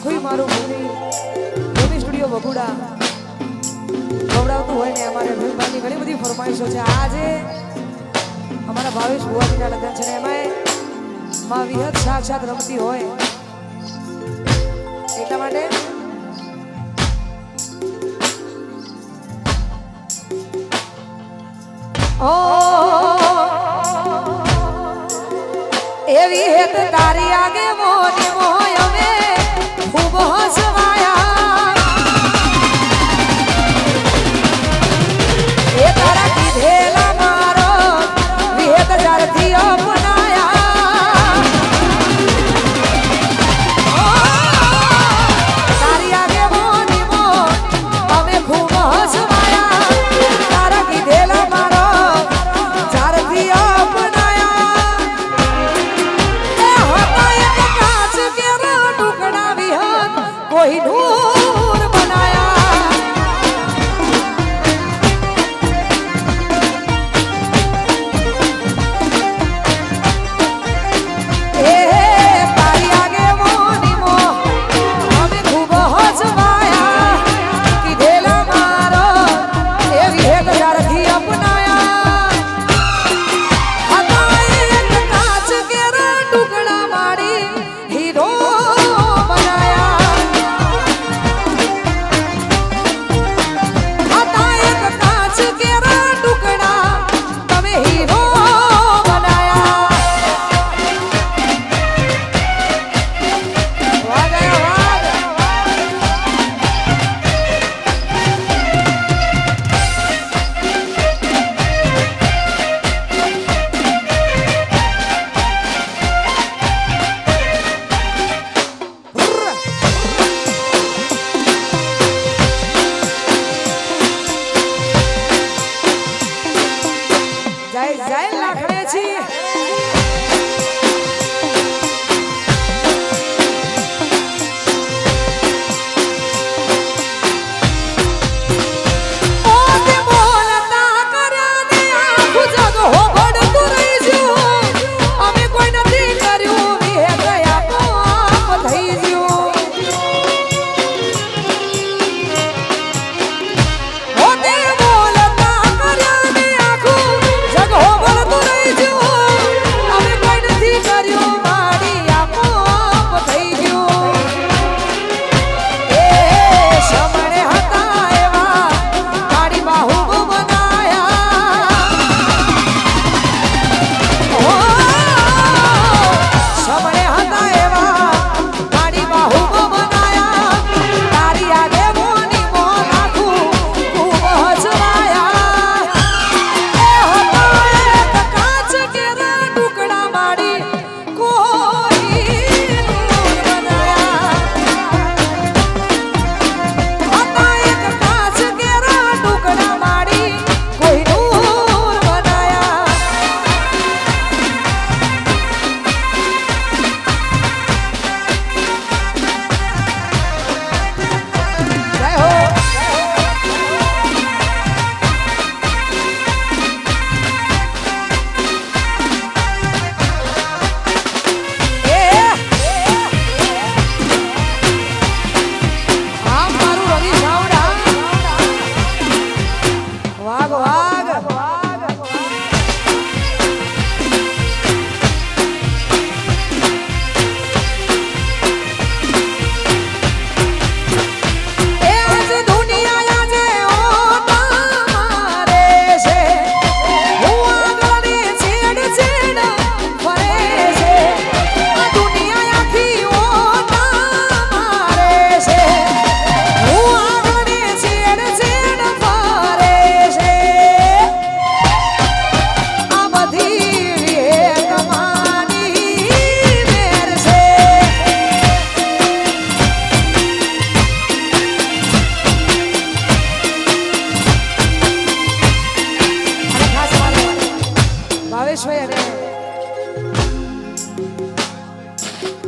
આખું મારું ભૂમિ સ્ટુડિયો વગુડા ગવડાવતું હોય ને અમારે ભાઈની ઘણી બધી ફરમાઈશો છે. આજે અમારા ભાવેશ ભુવાજીના લગ્ન છે ને એમાંય માં વિહત સાક્ષાત રમતી હોય એટલા માટે એવી હેત તારી આગે મોની મોય અમે ખૂબ હસવાયા એ તારા કીધેલા મારો વિહેત જારથી અપનાયા તારી આગે મોની મો અમે ખૂબ હસવાયા તારા કીધેલા મારો જારથી કોઈ નૂર બનાયા એ તારી આગે મોની મો અમે ખૂબ હસવાયા કીધેલા મારો એવી હેત જારથી અપનાયા હતા એક કાચ કેરા ટુકડા માડી હીરો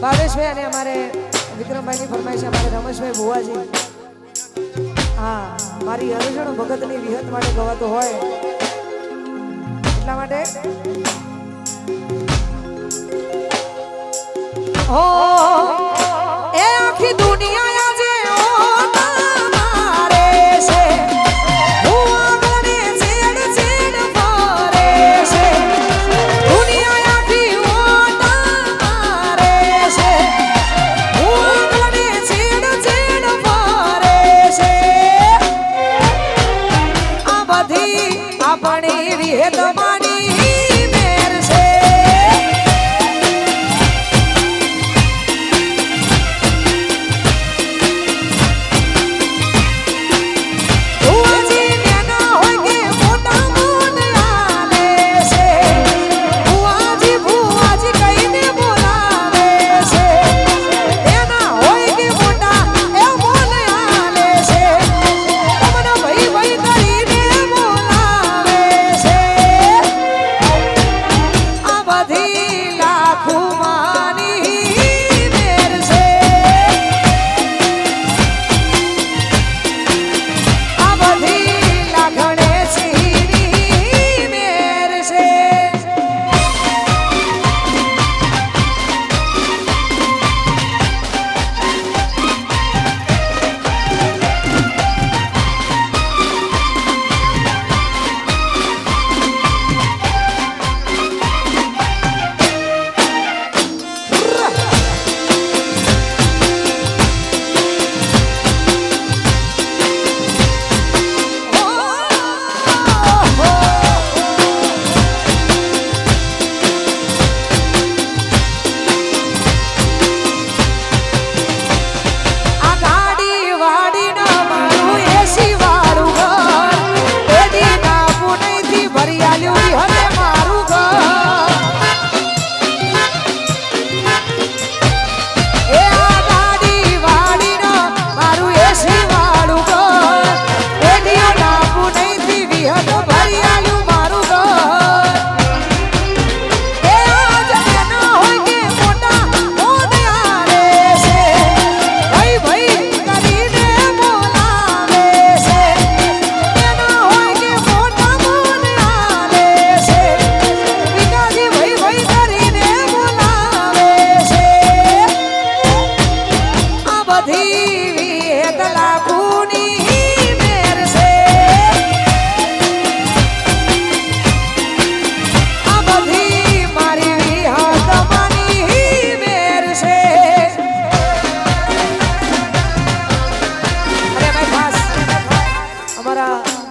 ભાવેશભાઈ અને અમારે વિક્રમભાઈની ફરમાઈશ અમારે રમેશભાઈ ભુવાજી. હા, મારી અરજણ ભગતની વિહત માટે ગવાતો હોય એટલા માટે એ આખી દુનિયા હે તમારી મેર છે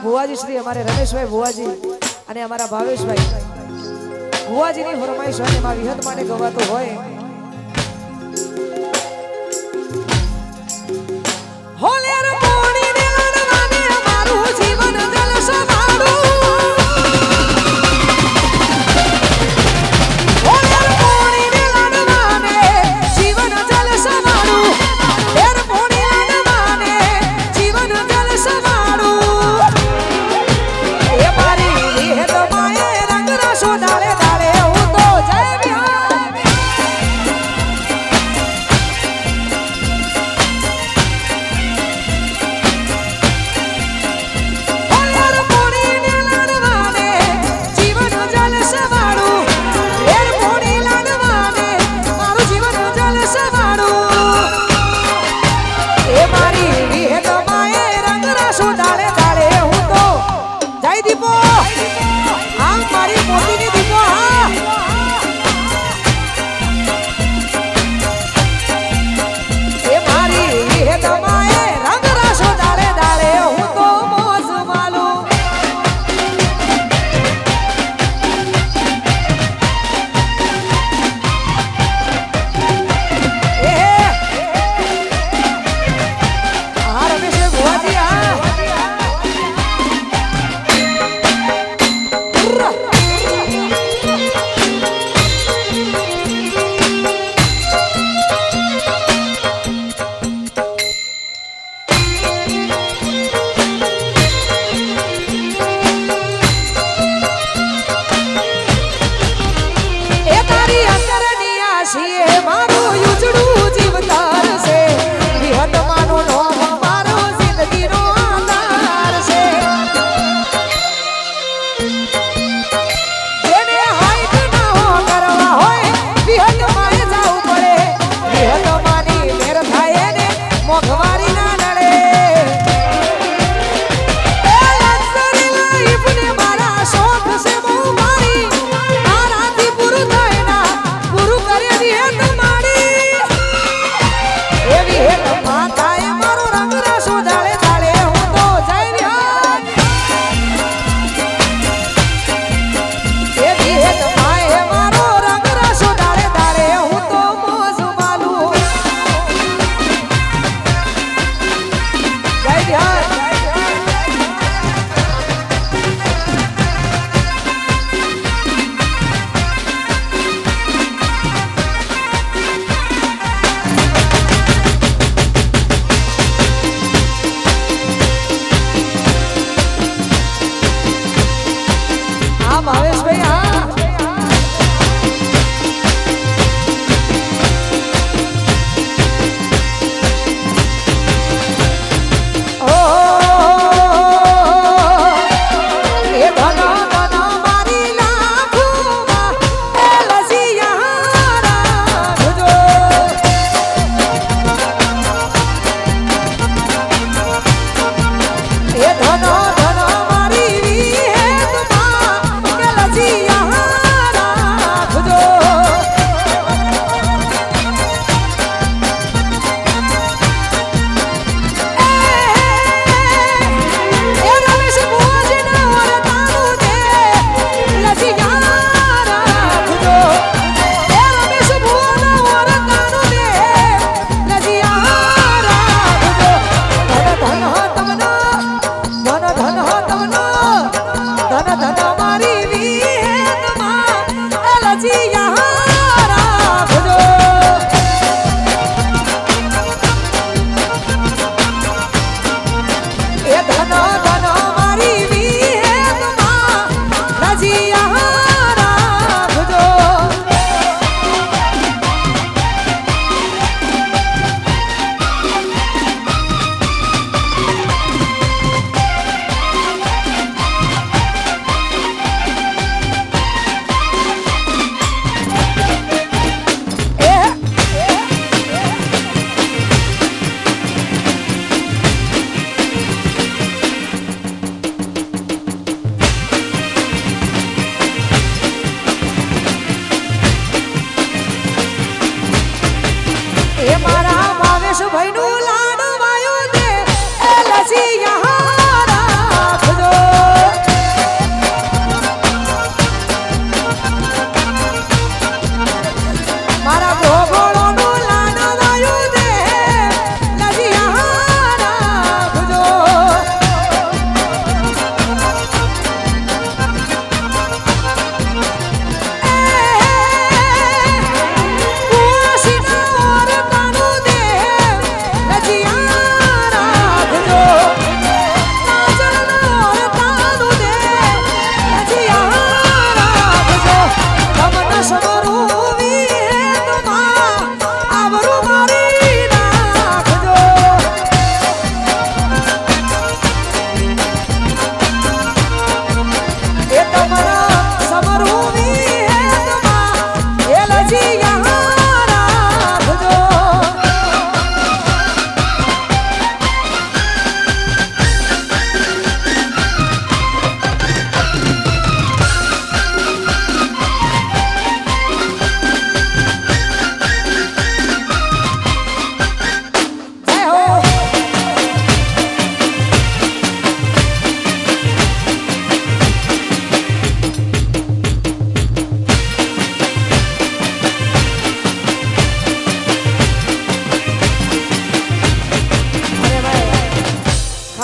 ભુવાજી શ્રી અમારે રમેશભાઈ ભુવાજી અને અમારા ભાવેશભાઈ ભુવાજીની ફરમાઈશ હોય એમાં વિહત માટે ગવાતો હોય હોલેર પોણી ને લડવાને મારું જીવન જલસવાળું હોલેર પોણી ને લડવાને જીવન જલસવાળું હોલેર પોણી લડવાને જીવન જલસવાળું દાડે દાડે હું તો જય બિહાર હોલર પોણી ને લડવાને જીવન જલસવાળું એર પોણી લડવાને મારું જીવન જલસવાળું એ મારી વિહત માએ રંગ રાસો દાડે દાડે હું તો જય દીપો મારી મોતીની દીપો એ મારી હે તમાએ રંગ રાસો દાડે દાડે હું તો મોજ માલું એ હા રમેશ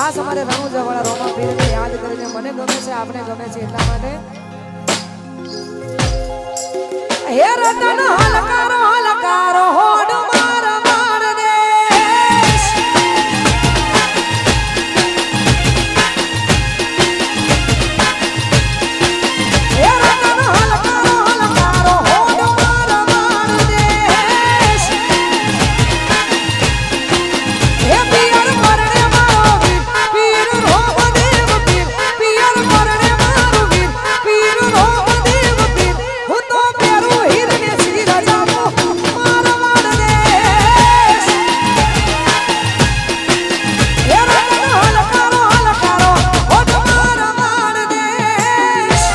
ખાસ અમારે રણુજાવાળા રોમા પીરને યાદ કરીને મને ગમે છે, આપને ગમે છે એટલા માટે હે રતન હલકારો હલકારો હોડ માર માર દેશ હે રતન હલકારો હલકારો હોડ માર માર દેશ હે પિયર પરણે મારો વીર પીર રોમદેવ પીર પિયર પરણે મારો વીર પીર રોમદેવ પીર હું તો પેરું હીરને શ્રી રાજાનો મારો માર દેશ હે રતન હલકારો હલકારો હોડ માર માર દેશ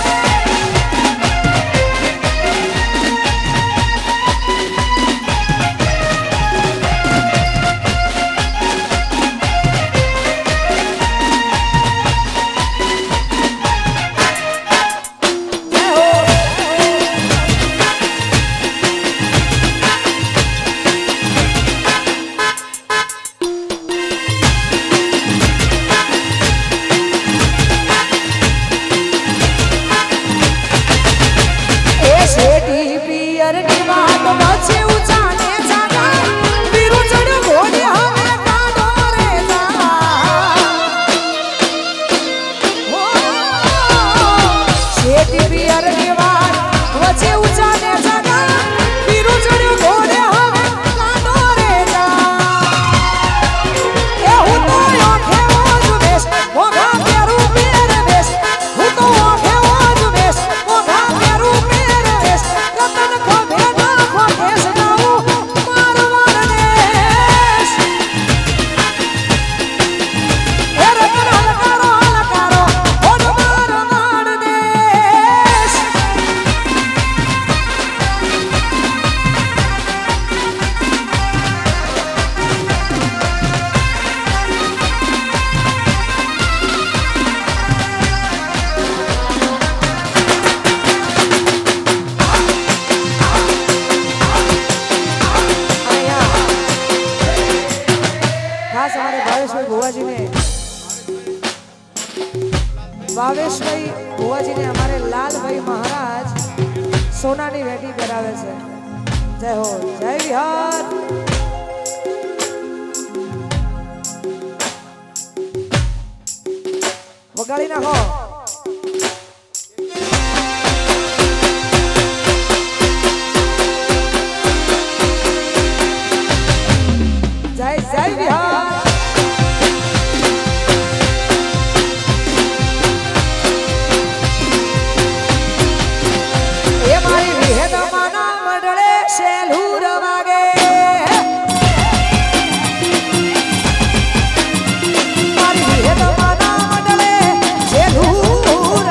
શેઠી પિયરની વાત વચ્ચે ઉચાને જાગા વીરુ ચડ્યો ઘોડે હવે કાઢો રે જા શેઠી પિયરની વાત વચ્ચે ઉચાને જાગા વીરુ ચડ્યો ઘોડે હવે કાઢો રે જા એ હું તો આંખે ઓજ બેસ મોઘા પેરું પહેરવેશ હું તો આંખે ઓજ બેસ મોઘા પેરું પહેરવેશ રતન ખોભે ના ખોભે સગાવું માર માર દેશ હે રતન હલકારો હલકારો હોડ માર માર દેશ ખાસ અમારે ભાવેશભાઈ ભુવાજીને અમારે લાલભાઈ મહારાજ સોનાની વેટી પહેરાવે છે જય હો જય વિહાર વગાડી નાખો જય જય વિહાર એ મારી વિહેદમાના મંડળે શેલુર વાગે મારી વિહેદમાના મંડળે શેલુર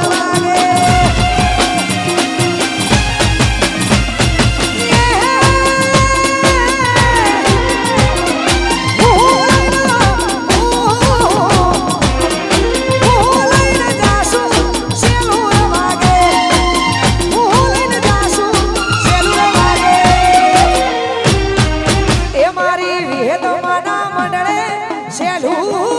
વાગે શેલું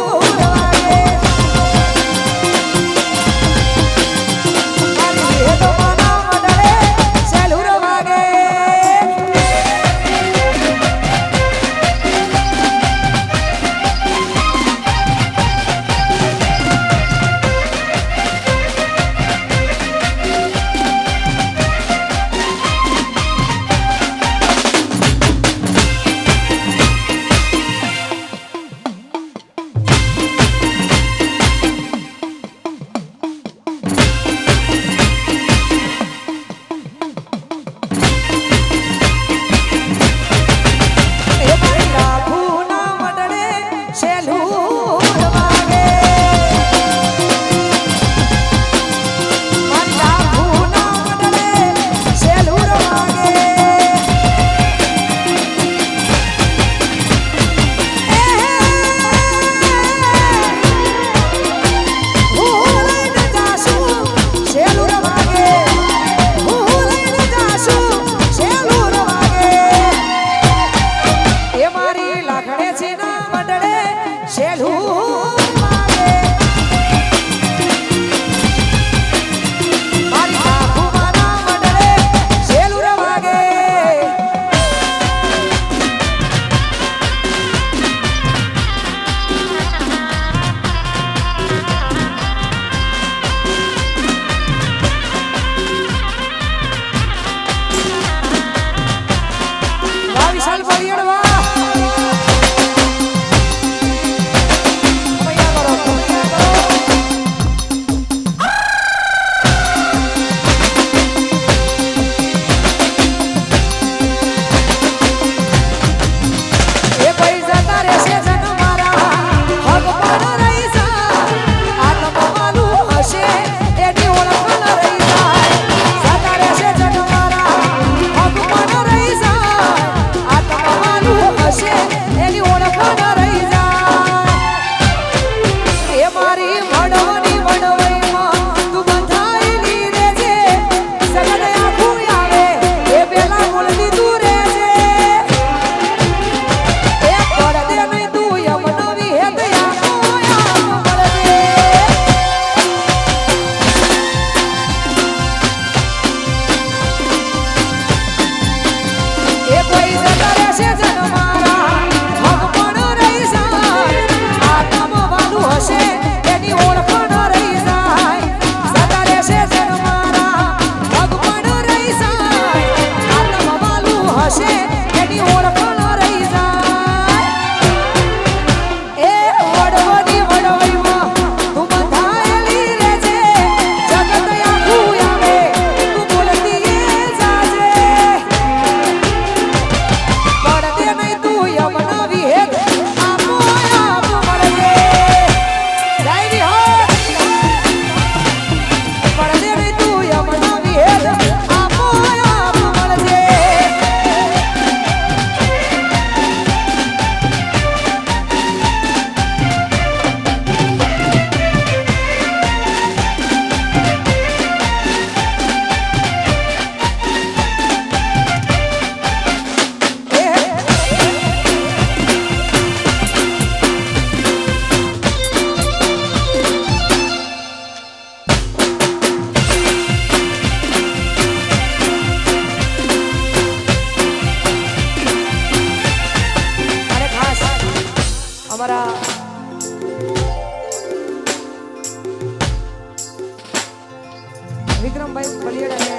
વિક્રમભાઈ બલિયડ અને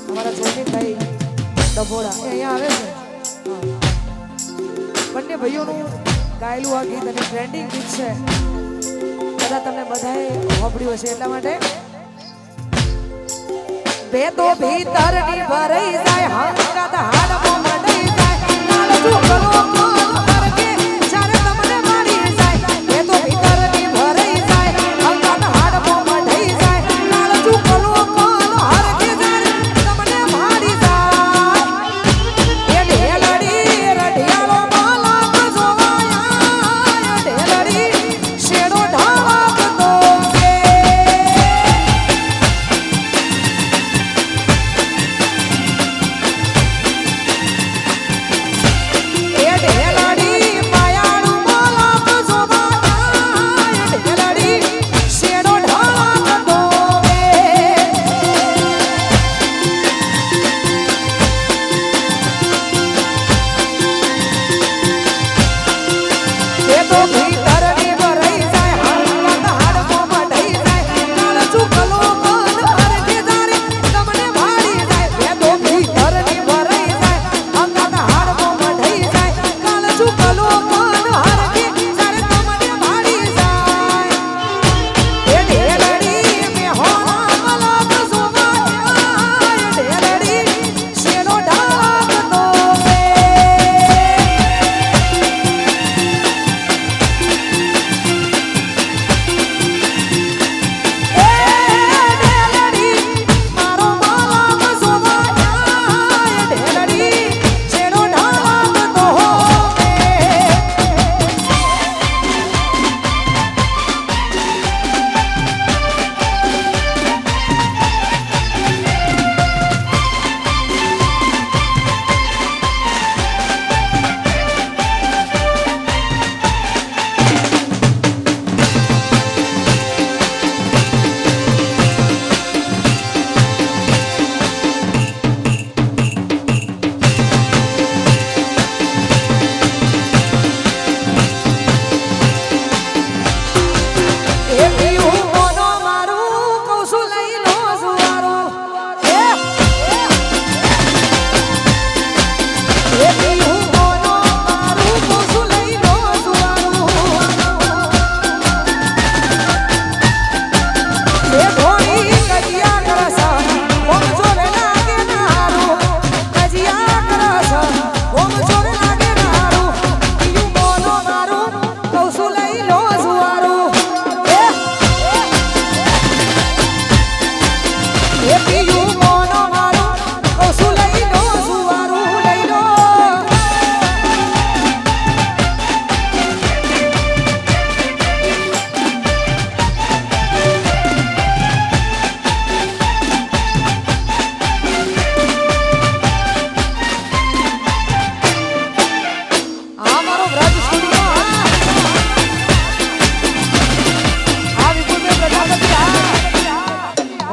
અમારા જયમીનભાઈ ડભોડા એ અહીંયા આવે છે. બંને ભાઈઓનું ગાયેલું આ ગીત અને ટ્રેન્ડિંગ ગીત છે, કદાચ તમને બધાએ સાંભળ્યું હશે. એટલા માટે બે તો ભીતરની ભરાઈ જાય હંગાત હાડમાં મંડાઈ જાય લાલચું કરો કોલ હરકે જ્યારે તમને મારી જાય. બે તો ભીતરની ભરાઈ જાય હંગાત હાડમાં મંડાઈ જાય લાલચું કરો કોલ હરકે જ્યારે તમને મારી જાય. એ ઢેલડી રઢિયાળો માલા જોવાયા ઢેલડી શેડો ઢાળતો છે.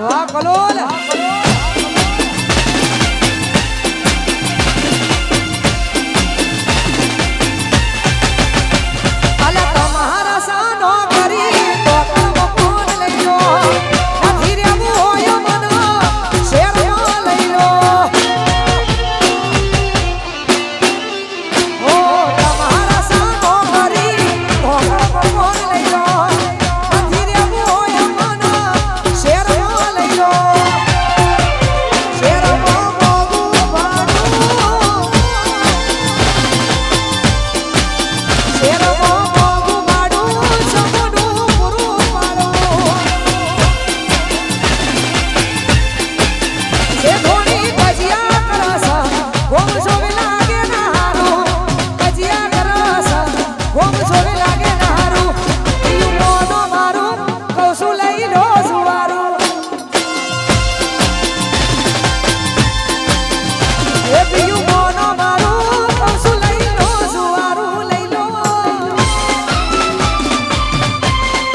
વાહ કલો